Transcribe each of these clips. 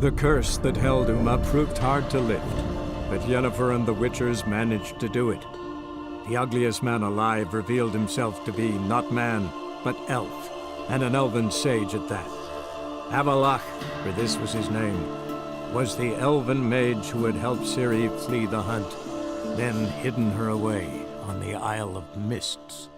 The curse that held Uma proved hard to lift, but Yennefer and the Witchers managed to do it. The ugliest man alive revealed himself to be not man, but elf, and an elven sage at that. Avallac'h, for this was his name, was the elven mage who had helped Ciri flee the hunt, then hidden her away on the Isle of Mists.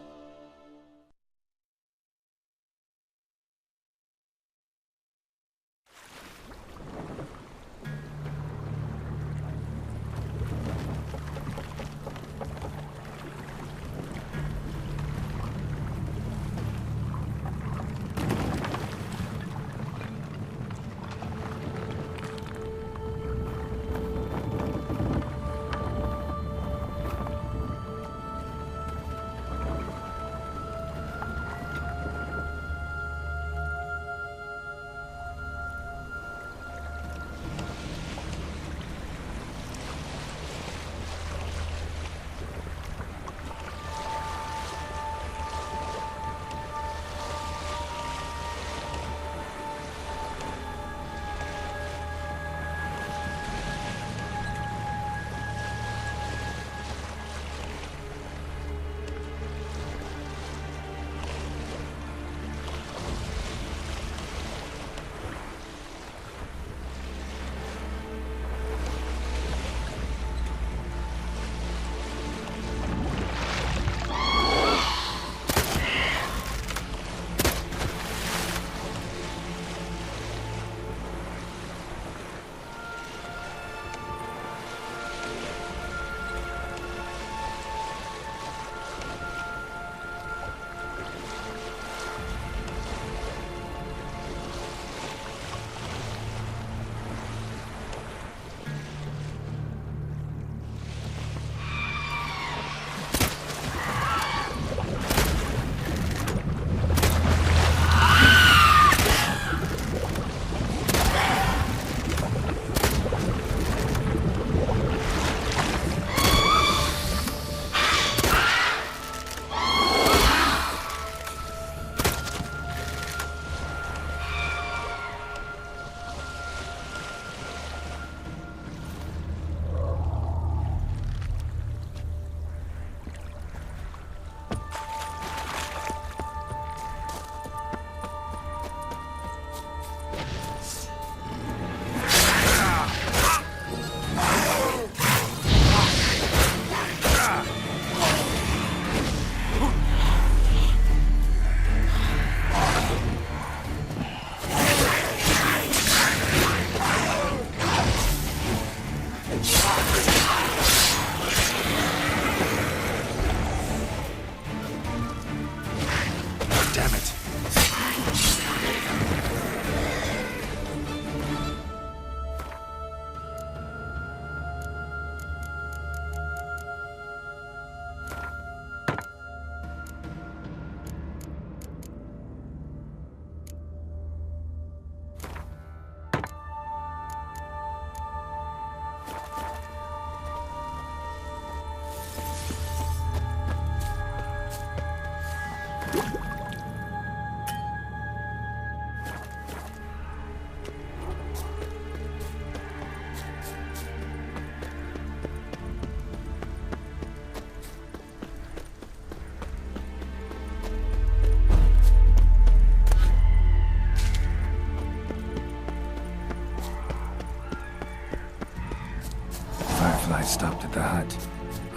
Firefly stopped at the hut.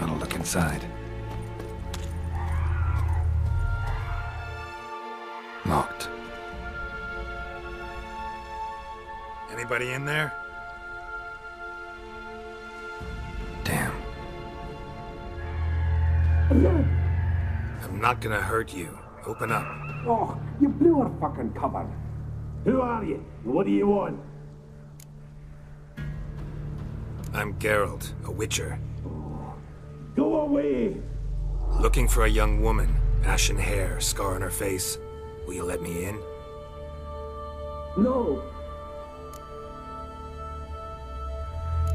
I'll look inside. Locked. Anybody in there? Damn. I'm not gonna hurt you. Open up. Oh, you blew our fucking cover. Who are you? What do you want? I'm Geralt, a witcher. Go away! Looking for a young woman. Ashen hair, scar on her face. Will you let me in? No.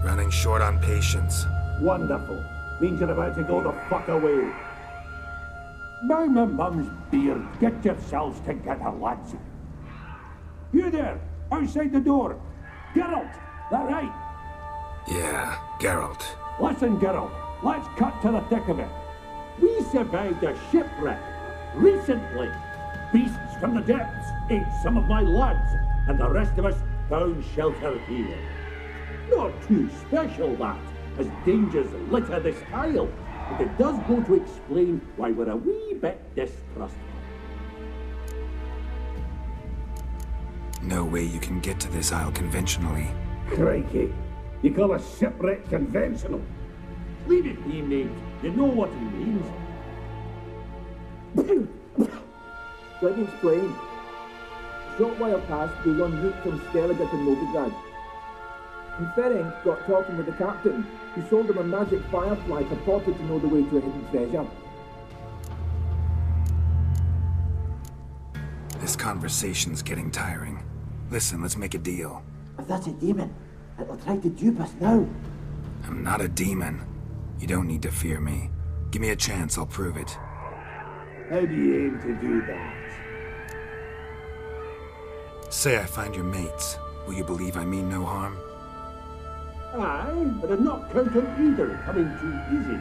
Running short on patience. Wonderful. Means you're about to go the fuck away. By my mum's beard, get yourselves together, lads. You there, outside the door. Geralt! That right? Yeah, Geralt. Listen, Geralt. Let's cut to the thick of it. We survived a shipwreck recently. Beasts from the depths ate some of my lads, and the rest of us found shelter here. Not too special, that, as dangers litter this isle, but it does go to explain why we're a wee bit distrustful. No way you can get to this isle conventionally. Crikey, you call a shipwreck conventional? Leave it be, mate. You know what he means. Let me explain. A short while past, we were en route from Skellige to Novigrad. And Ferenc got talking with the captain, who sold him a magic firefly purported to know the way to a hidden treasure. This conversation's getting tiring. Listen, let's make a deal. If that's a demon, it'll try to dupe us now. I'm not a demon. You don't need to fear me. Give me a chance, I'll prove it. How do you aim to do that? Say I find your mates. Will you believe I mean no harm? Aye, but I'm not counting either coming too easy.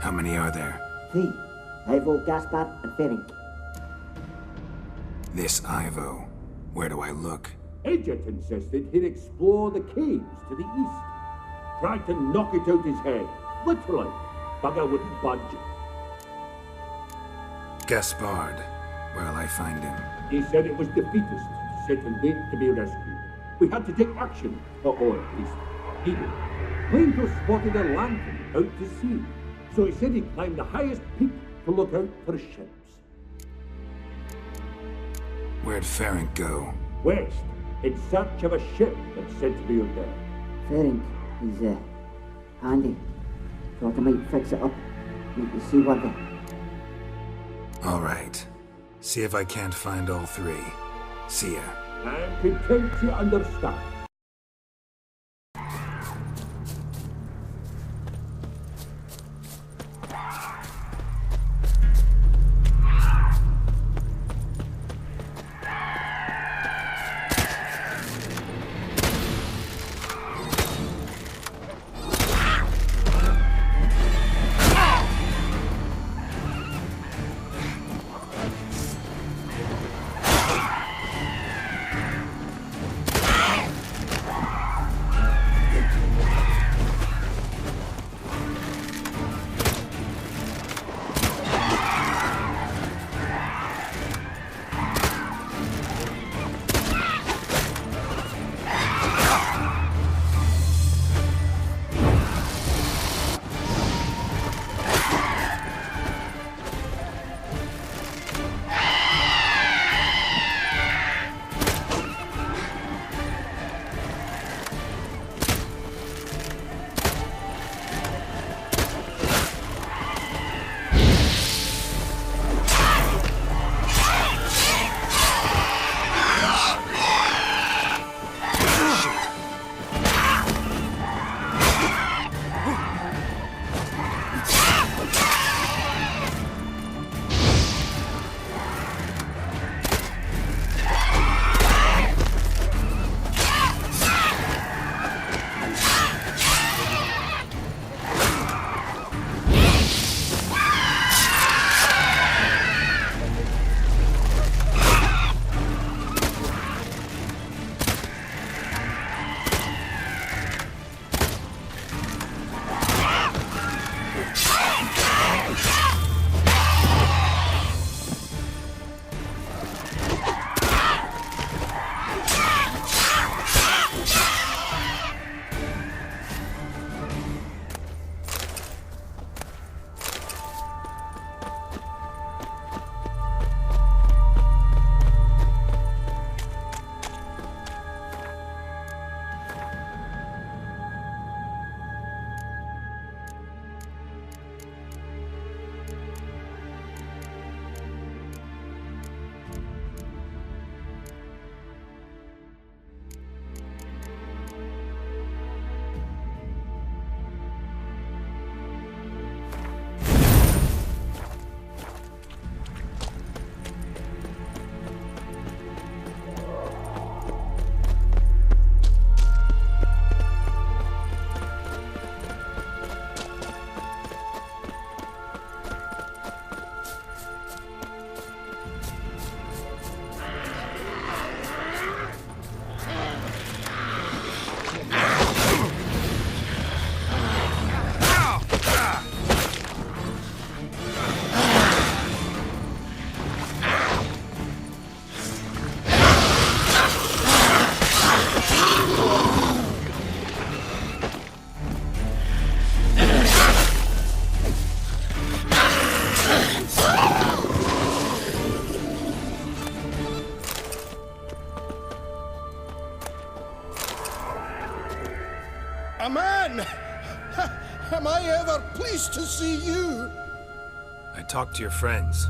How many are there? 3. Ivo, Gaspard, and Ferenc. This Ivo. Where do I look? Edget insisted he'd explore the caves to the east. Tried to knock it out his head. Literally. Bugger wouldn't budge. Gaspard. Where'll I find him? He said it was defeatist to sit and wait to be rescued. We had to take action, or at least he did. Plato spotted a lantern out to sea, so he said he'd climb the highest peak to look out for ships. Where'd Ferenc go? West, in search of a ship that's said to be out there. Ferenc, he's, handy. Thought I might fix it up. Make the seaworthy. All right. See if I can't find all 3. See ya. I'm content to understand. Am I ever pleased to see you? I talked to your friends.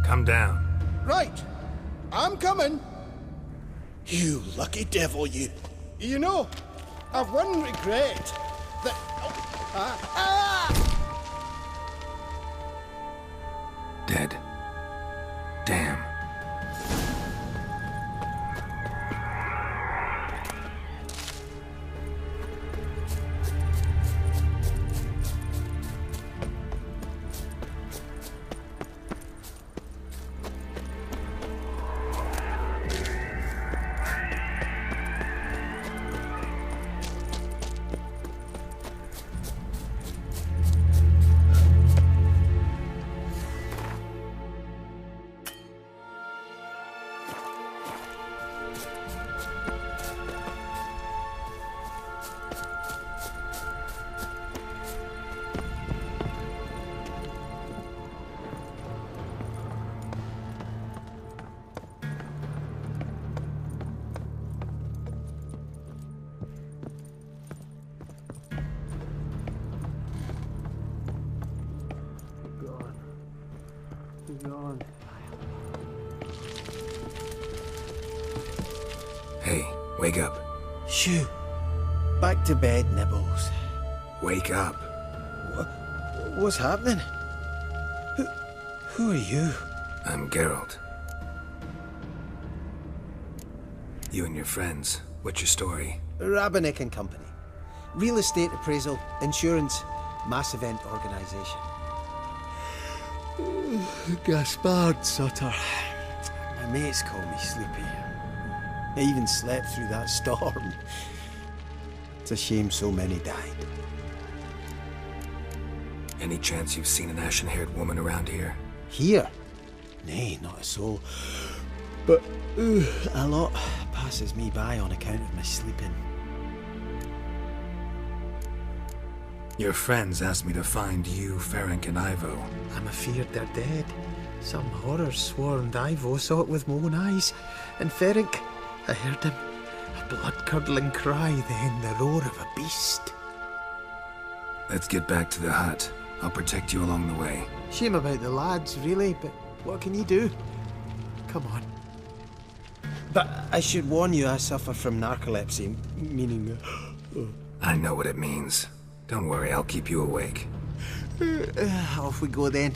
Come down. Right. I'm coming. You lucky devil, you. You know, I've one regret. That... Dead. Damn. Hey, wake up. Shoo. Back to bed, Nibbles. Wake up. What's happening? Who are you? I'm Geralt. You and your friends. What's your story? Rabenik and Company. Real estate appraisal, insurance, mass event organisation. Gaspard Sutter. My mates call me Sleepy. I even slept through that storm. It's a shame so many died. Any chance you've seen an ashen-haired woman around here? Here? Nay, not a soul. But a lot passes me by on account of my sleeping. Your friends asked me to find you, Ferenc, and Ivo. I'm afeard they're dead. Some horrors swarmed Ivo, saw it with my own eyes. And Ferenc, I heard him. A blood-curdling cry, then the roar of a beast. Let's get back to the hut. I'll protect you along the way. Shame about the lads, really, but what can you do? Come on. But I should warn you, I suffer from narcolepsy, meaning... I know what it means. Don't worry, I'll keep you awake. Off we go then.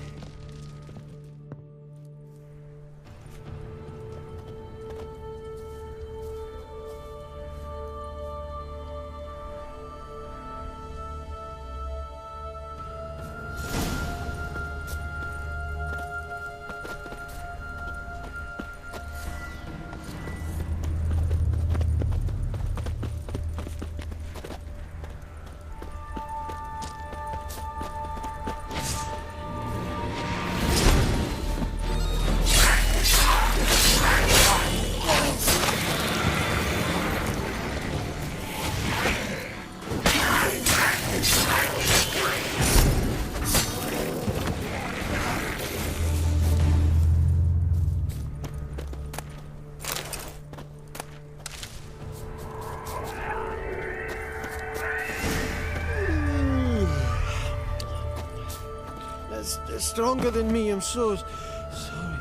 It's stronger than me, I'm so sorry.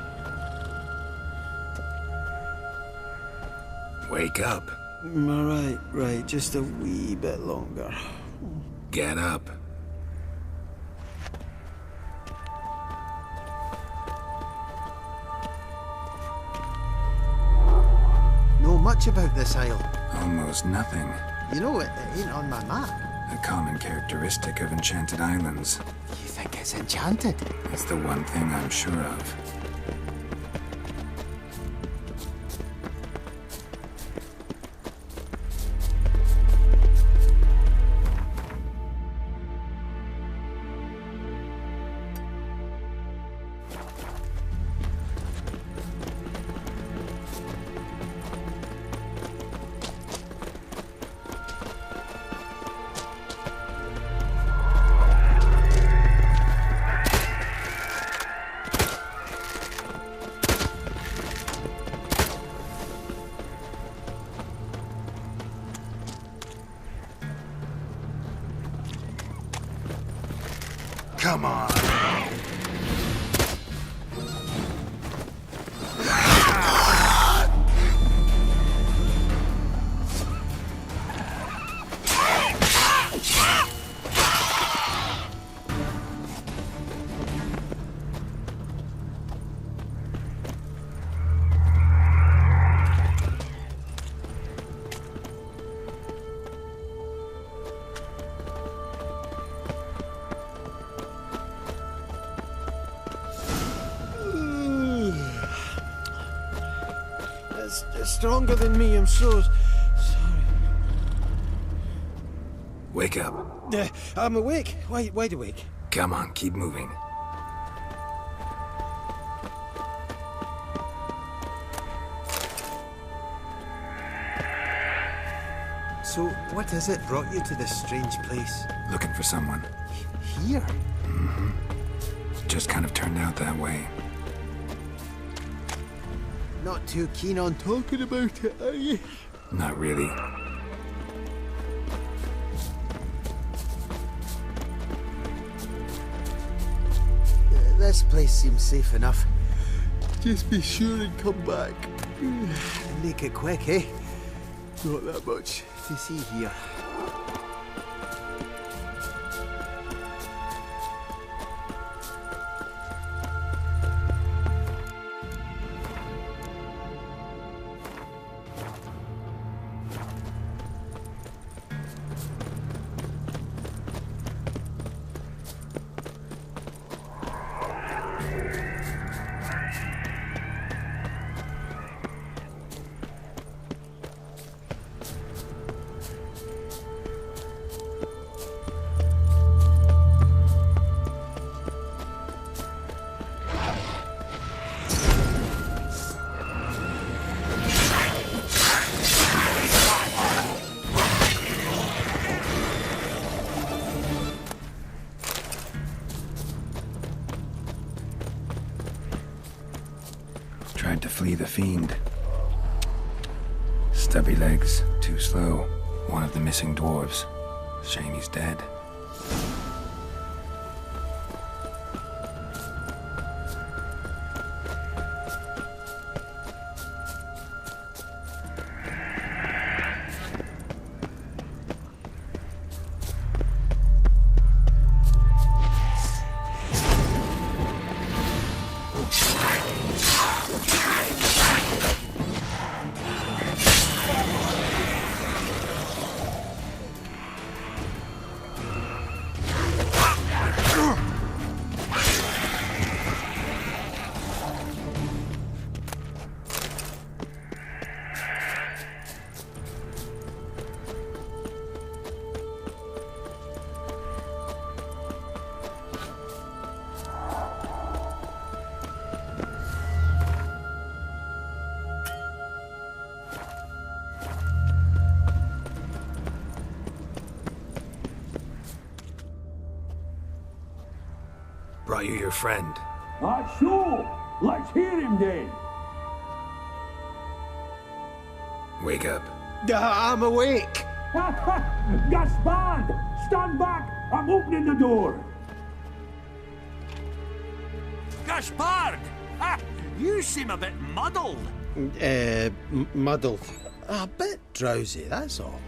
Wake up. Right, just a wee bit longer. Get up. Know much about this isle? Almost nothing. You know, it ain't on my map. A common characteristic of enchanted islands. You think it's enchanted? It's the one thing I'm sure of. come on. It's stronger than me, I'm so sorry. Wake up. I'm awake. Wide awake. Come on, keep moving. So, what is it brought you to this strange place? Looking for someone. Here? Just kind of turned out that way. Not too keen on talking about it, are you? Not really. This place seems safe enough. Just be sure and come back. Make it quick, eh? Not that much to see here. Tried to flee the fiend. Stubby legs, too slow. One of the missing dwarves. Shame he's dead. Brought you your friend. Sure. Let's hear him then. Wake up. I'm awake. Gaspard! Stand back! I'm opening the door. Gaspard! Ha! You seem a bit muddled. Muddled. A bit drowsy, that's all.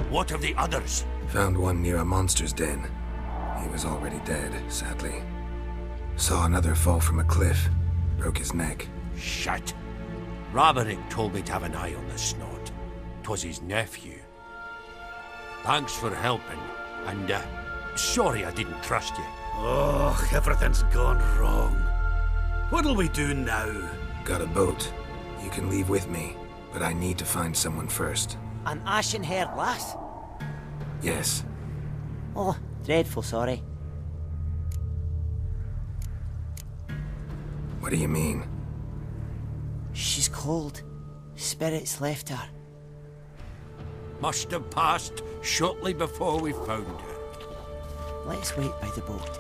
What of the others? Found one near a monster's den. He was already dead, sadly. Saw another fall from a cliff. Broke his neck. Shit. Roderick told me to have an eye on the snot. 'Twas his nephew. Thanks for helping, and sorry I didn't trust you. Oh, everything's gone wrong. What'll we do now? Got a boat. You can leave with me, but I need to find someone first. An ashen-haired lass? Yes. Oh, dreadful sorry. What do you mean? She's cold. Spirits left her. Must have passed shortly before we found her. Let's wait by the boat.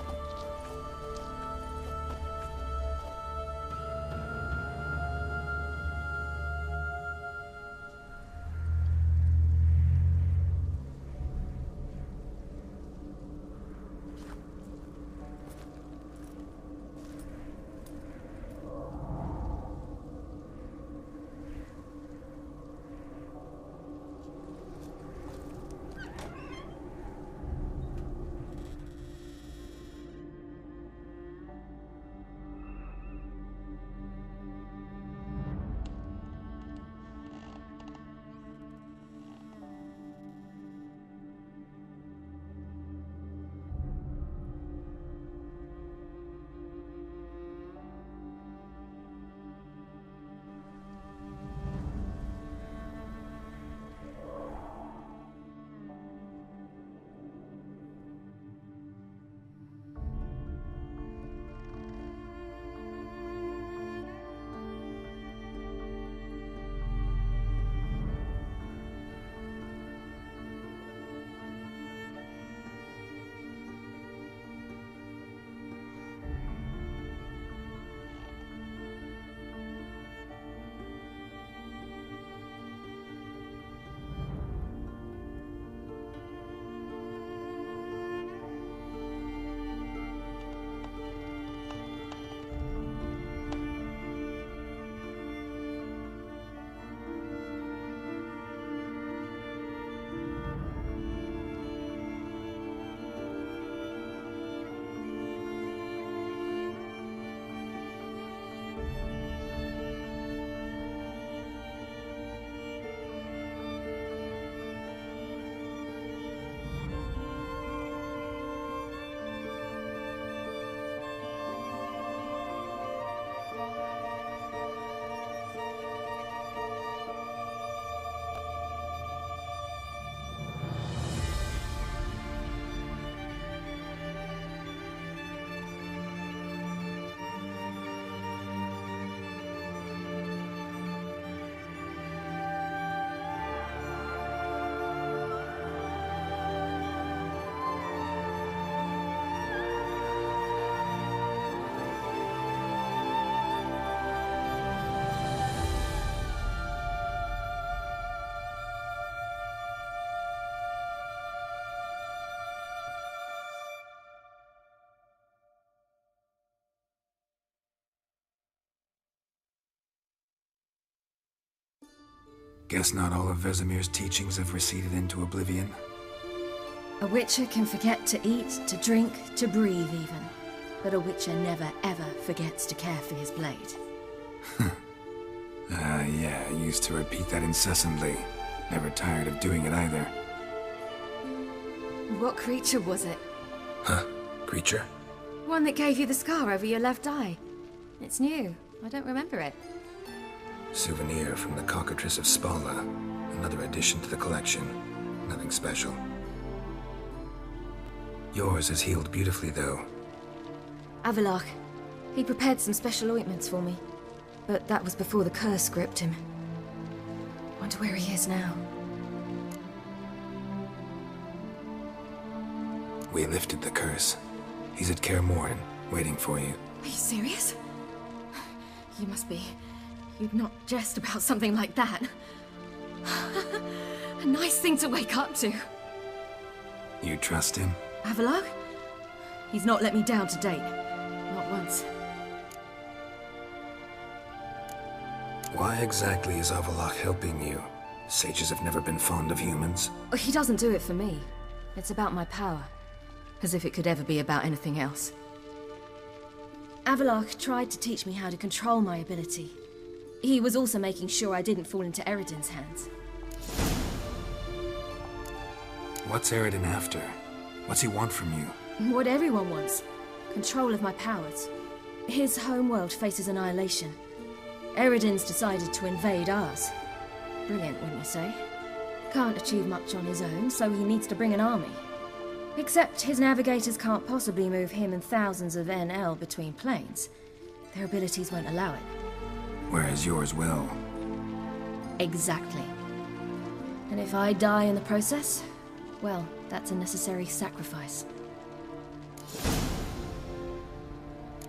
Guess not all of Vesemir's teachings have receded into oblivion. A witcher can forget to eat, to drink, to breathe even. But a witcher never ever forgets to care for his blade. Yeah, I used to repeat that incessantly. Never tired of doing it either. What creature was it? Huh? Creature? One that gave you the scar over your left eye. It's new. I don't remember it. Souvenir from the Cockatrice of Spala. Another addition to the collection. Nothing special. Yours is healed beautifully, though. Avallac'h. He prepared some special ointments for me. But that was before the curse gripped him. Wonder where he is now. We lifted the curse. He's at Kaer Morhen, waiting for you. Are you serious? You must be. You'd not jest about something like that. A nice thing to wake up to. You trust him? Avallac'h? He's not let me down to date. Not once. Why exactly is Avallac'h helping you? Sages have never been fond of humans. He doesn't do it for me. It's about my power. As if it could ever be about anything else. Avallac'h tried to teach me how to control my ability. He was also making sure I didn't fall into Eredin's hands. What's Eredin after? What's he want from you? What everyone wants. Control of my powers. His homeworld faces annihilation. Eredin's decided to invade ours. Brilliant, wouldn't you say? Can't achieve much on his own, so he needs to bring an army. Except his navigators can't possibly move him and thousands of NL between planes. Their abilities won't allow it. Whereas yours will. Exactly. And if I die in the process, well, that's a necessary sacrifice.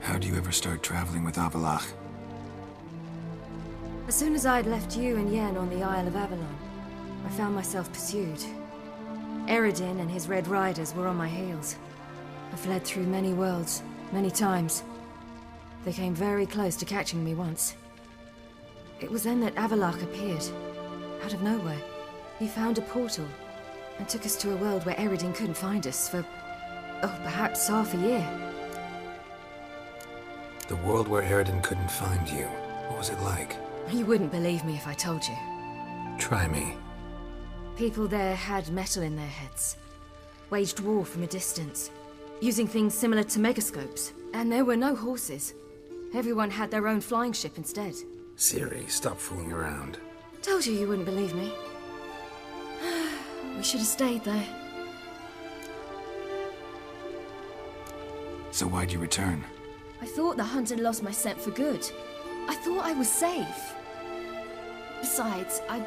How do you ever start traveling with Avallac'h? As soon as I'd left you and Yen on the Isle of Avalon, I found myself pursued. Eredin and his Red Riders were on my heels. I fled through many worlds, many times. They came very close to catching me once. It was then that Avallac'h appeared, out of nowhere. He found a portal, and took us to a world where Eredin couldn't find us for, perhaps half a year. The world where Eredin couldn't find you, what was it like? You wouldn't believe me if I told you. Try me. People there had metal in their heads, waged war from a distance, using things similar to megascopes. And there were no horses. Everyone had their own flying ship instead. Ciri, stop fooling around. Told you wouldn't believe me. We should have stayed there. So why'd you return? I thought the hunt had lost my scent for good. I thought I was safe. Besides, I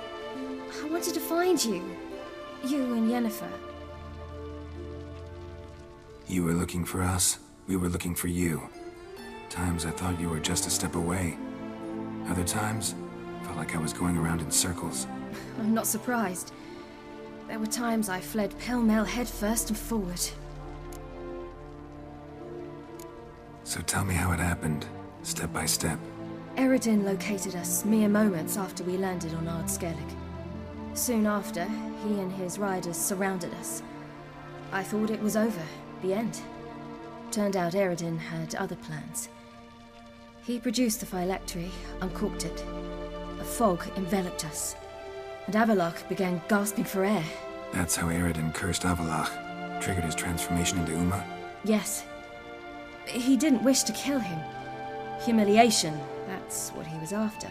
wanted to find you. You and Yennefer. You were looking for us, we were looking for you. Times I thought you were just a step away. Other times, felt like I was going around in circles. I'm not surprised. There were times I fled pell-mell headfirst and forward. So tell me how it happened, step by step. Eredin located us mere moments after we landed on Ard Skellig. Soon after, he and his riders surrounded us. I thought it was over, the end. Turned out Eredin had other plans. He produced the phylactery, uncorked it. A fog enveloped us, and Avallac'h began gasping for air. That's how Eredin cursed Avallac'h, triggered his transformation into Uma? Yes. He didn't wish to kill him. Humiliation, that's what he was after.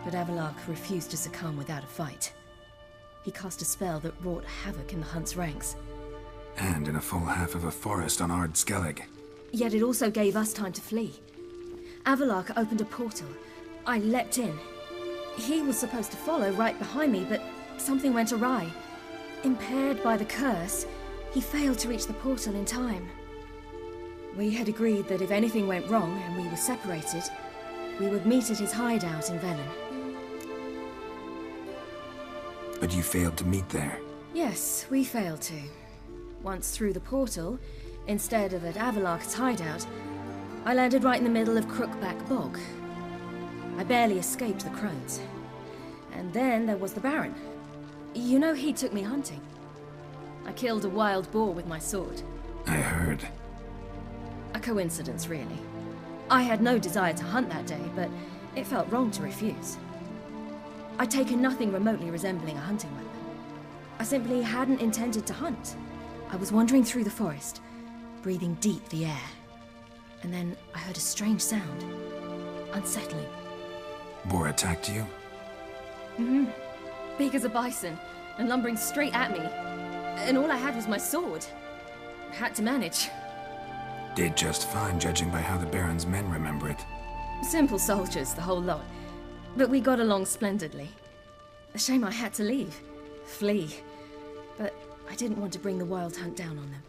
But Avallac'h refused to succumb without a fight. He cast a spell that wrought havoc in the Hunt's ranks. And in a full half of a forest on Ard Skellig. Yet it also gave us time to flee. Avallac'h opened a portal. I leapt in. He was supposed to follow right behind me, but something went awry. Impaired by the curse, he failed to reach the portal in time. We had agreed that if anything went wrong and we were separated, we would meet at his hideout in Velen. But you failed to meet there? Yes, we failed to. Once through the portal, instead of at Avallac'h's hideout, I landed right in the middle of Crookback Bog. I barely escaped the crones. And then there was the Baron. You know, he took me hunting. I killed a wild boar with my sword. I heard. A coincidence, really. I had no desire to hunt that day, but it felt wrong to refuse. I'd taken nothing remotely resembling a hunting weapon. I simply hadn't intended to hunt. I was wandering through the forest, breathing deep the air. And then I heard a strange sound. Unsettling. Boar attacked you? Mm-hmm. Big as a bison, and lumbering straight at me. And all I had was my sword. I had to manage. Did just fine, judging by how the Baron's men remember it. Simple soldiers, the whole lot. But we got along splendidly. A shame I had to leave. Flee. But I didn't want to bring the Wild Hunt down on them.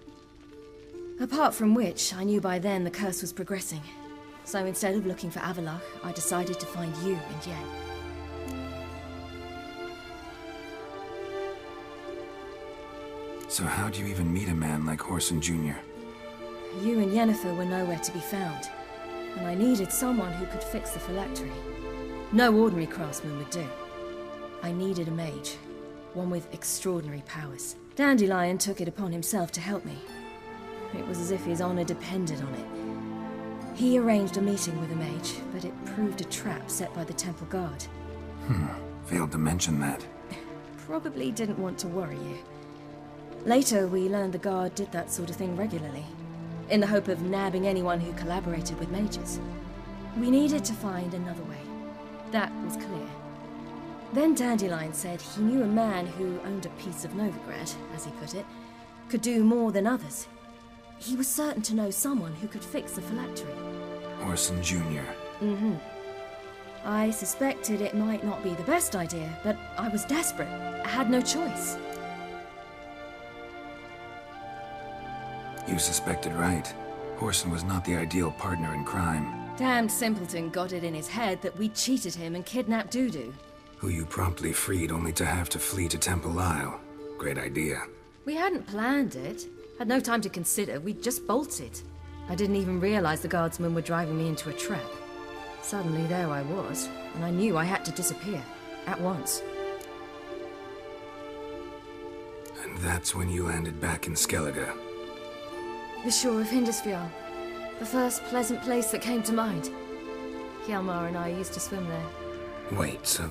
Apart from which, I knew by then the curse was progressing. So instead of looking for Avallac'h, I decided to find you and Yen. So how'd you even meet a man like Whoreson Jr.? You and Yennefer were nowhere to be found, and I needed someone who could fix the phylactery. No ordinary craftsman would do. I needed a mage, one with extraordinary powers. Dandelion took it upon himself to help me. It was as if his honor depended on it. He arranged a meeting with a mage, but it proved a trap set by the temple guard. Failed to mention that. Probably didn't want to worry you. Later, we learned the guard did that sort of thing regularly, in the hope of nabbing anyone who collaborated with mages. We needed to find another way. That was clear. Then Dandelion said he knew a man who owned a piece of Novigrad, as he put it, could do more than others. He was certain to know someone who could fix the phylactery. Whoreson Jr. Mm-hmm. I suspected it might not be the best idea, but I was desperate. I had no choice. You suspected right. Whoreson was not the ideal partner in crime. Damned simpleton got it in his head that we cheated him and kidnapped Dudu. Who you promptly freed only to have to flee to Temple Isle. Great idea. We hadn't planned it. Had no time to consider. We just bolted. I didn't even realize the guardsmen were driving me into a trap. Suddenly there I was, and I knew I had to disappear. At once. And that's when you landed back in Skellige. The shore of Hindisfjall. The first pleasant place that came to mind. Hjalmar and I used to swim there. Wait, so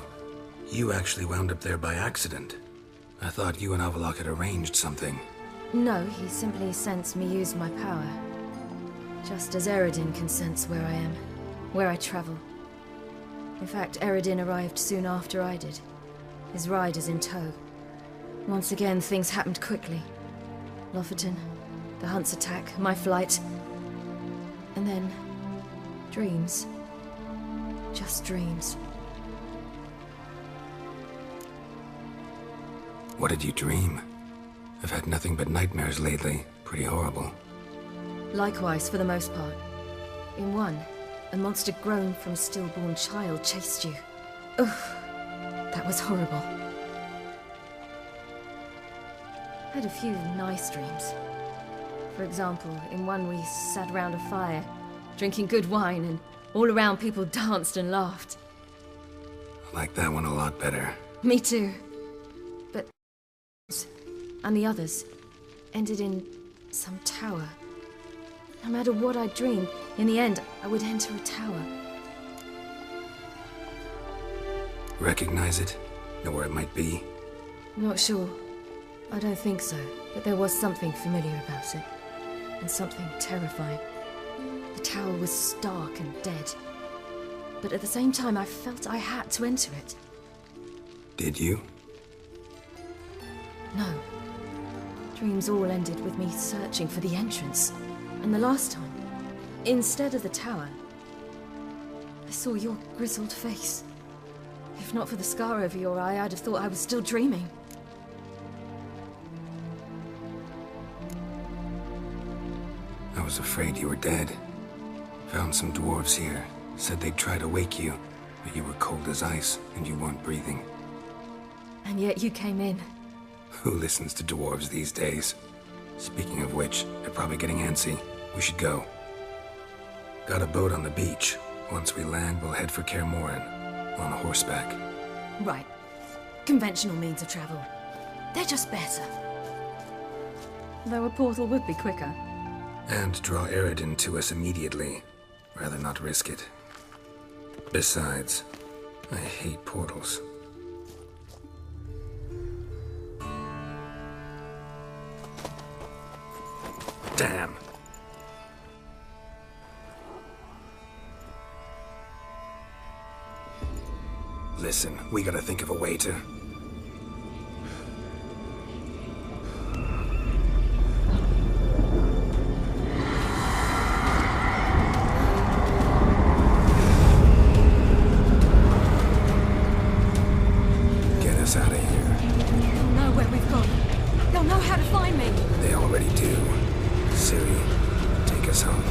you actually wound up there by accident? I thought you and Avallac'h had arranged something. No, he simply sensed me use my power. Just as Eredin can sense where I am, where I travel. In fact, Eredin arrived soon after I did. His riders in tow. Once again, things happened quickly. Lofoten, the Hunt's attack, my flight. And then, dreams. Just dreams. What did you dream? I've had nothing but nightmares lately. Pretty horrible. Likewise, for the most part. In one, a monster grown from a stillborn child chased you. Ugh, that was horrible. I had a few nice dreams. For example, in one we sat around a fire, drinking good wine, and all around people danced and laughed. I like that one a lot better. Me too. But... and the others ended in some tower. No matter what I dreamed, in the end, I would enter a tower. Recognize it? Know where it might be? Not sure. I don't think so, but there was something familiar about it. And something terrifying. The tower was stark and dead. But at the same time, I felt I had to enter it. Did you? No. Dreams all ended with me searching for the entrance. And the last time, instead of the tower, I saw your grizzled face. If not for the scar over your eye, I'd have thought I was still dreaming. I was afraid you were dead. Found some dwarves here. Said they'd try to wake you, but you were cold as ice and you weren't breathing. And yet you came in. Who listens to dwarves these days? Speaking of which, they're probably getting antsy. We should go. Got a boat on the beach. Once we land, we'll head for Kaer Morhen. On horseback. Right. conventional means of travel. They're just better. Though a portal would be quicker. And draw Eredin to us immediately. Rather not risk it. Besides, I hate portals. Damn. Listen, we gotta think of a way to... Get us out of here. They'll know where we've gone. They'll know how to find me. They already do. Ciri, take us home.